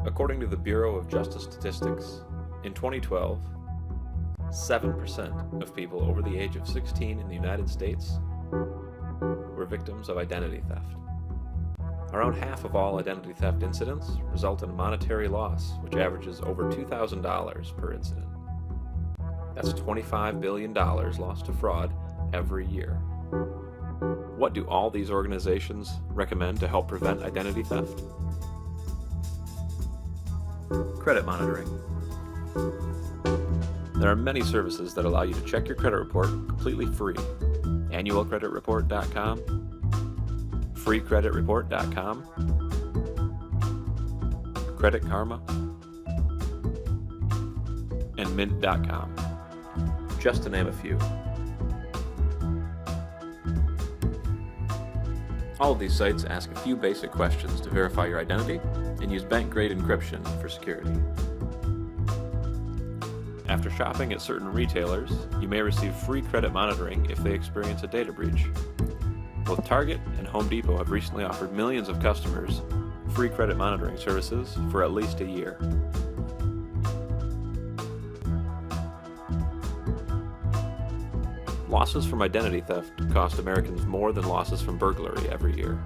According to the Bureau of Justice Statistics, in 2012, 7% of people over the age of 16 in the United States were victims of identity theft. Around half of all identity theft incidents result in monetary loss, which averages over $2,000 per incident. That's $25 billion lost to fraud every year. What do all these organizations recommend to help prevent identity theft? Credit monitoring. There are many services that allow you to check your credit report completely free. Annualcreditreport.com, freecreditreport.com, Credit Karma, and Mint.com, just to name a few. All of these sites ask a few basic questions to verify your identity and use bank-grade encryption for security. After shopping at certain retailers, you may receive free credit monitoring if they experience a data breach. Both Target and Home Depot have recently offered millions of customers free credit monitoring services for at least a year. Losses from identity theft cost Americans more than losses from burglary every year.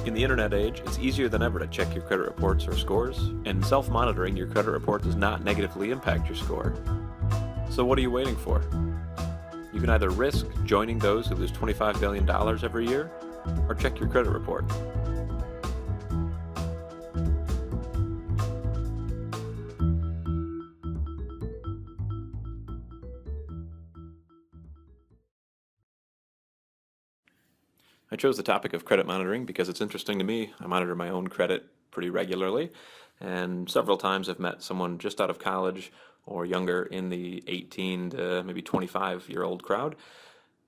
In the internet age, it's easier than ever to check your credit reports or scores, and self-monitoring your credit report does not negatively impact your score. So what are you waiting for? You can either risk joining those who lose $25 billion every year, or check your credit report. I chose the topic of credit monitoring because it's interesting to me. I monitor my own credit pretty regularly, and several times I've met someone just out of college or younger in the 18 to maybe 25-year-old crowd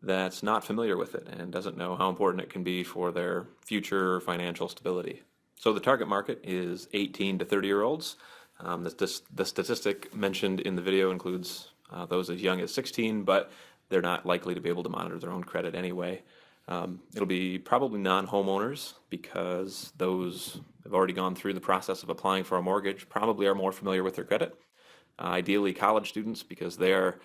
that's not familiar with it and doesn't know how important it can be for their future financial stability. So the target market is 18 to 30-year-olds. The statistic mentioned in the video includes those as young as 16, but they're not likely to be able to monitor their own credit anyway. It'll be probably non-homeowners because those have already gone through the process of applying for a mortgage, probably are more familiar with their credit. Ideally college students because their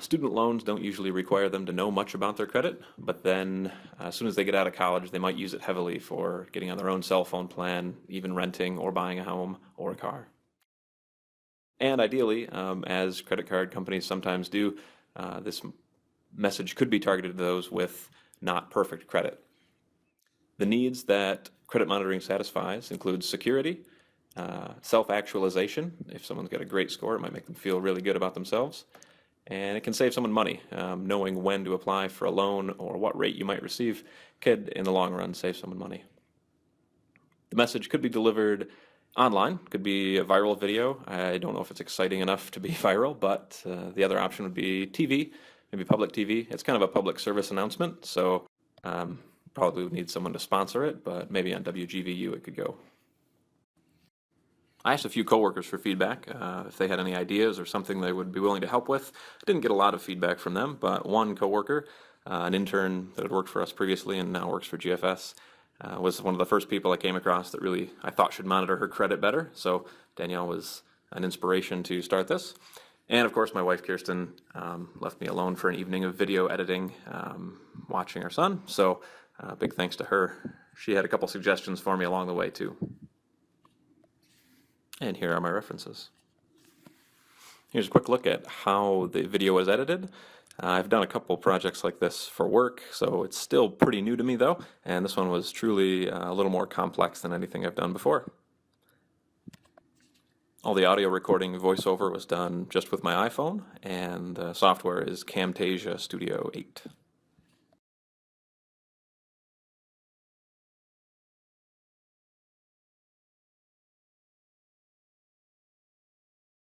student loans don't usually require them to know much about their credit, but then as soon as they get out of college they might use it heavily for getting on their own cell phone plan, even renting or buying a home or a car. And ideally, as credit card companies sometimes do, this message could be targeted to those with not perfect credit. The needs that credit monitoring satisfies include security, self-actualization. If someone's got a great score, it might make them feel really good about themselves. And it can save someone money. Knowing when to apply for a loan or what rate you might receive could, in the long run, save someone money. The message could be delivered online, could be a viral video. I don't know if it's exciting enough to be viral, but the other option would be TV. Maybe public TV. It's kind of a public service announcement, so probably would need someone to sponsor it, but maybe on WGVU it could go. I asked a few coworkers for feedback, if they had any ideas or something they would be willing to help with. I didn't get a lot of feedback from them, but one coworker, an intern that had worked for us previously and now works for GFS, was one of the first people I came across that really I thought should monitor her credit better, so Danielle was an inspiration to start this. And of course my wife Kirsten left me alone for an evening of video editing, watching our son, so big thanks to her. She had a couple suggestions for me along the way too. And here are my references. Here's a quick look at how the video was edited. I've done a couple projects like this for work, so it's still pretty new to me though, and this one was truly a little more complex than anything I've done before. All the audio recording voiceover was done just with my iPhone, and the software is Camtasia Studio 8.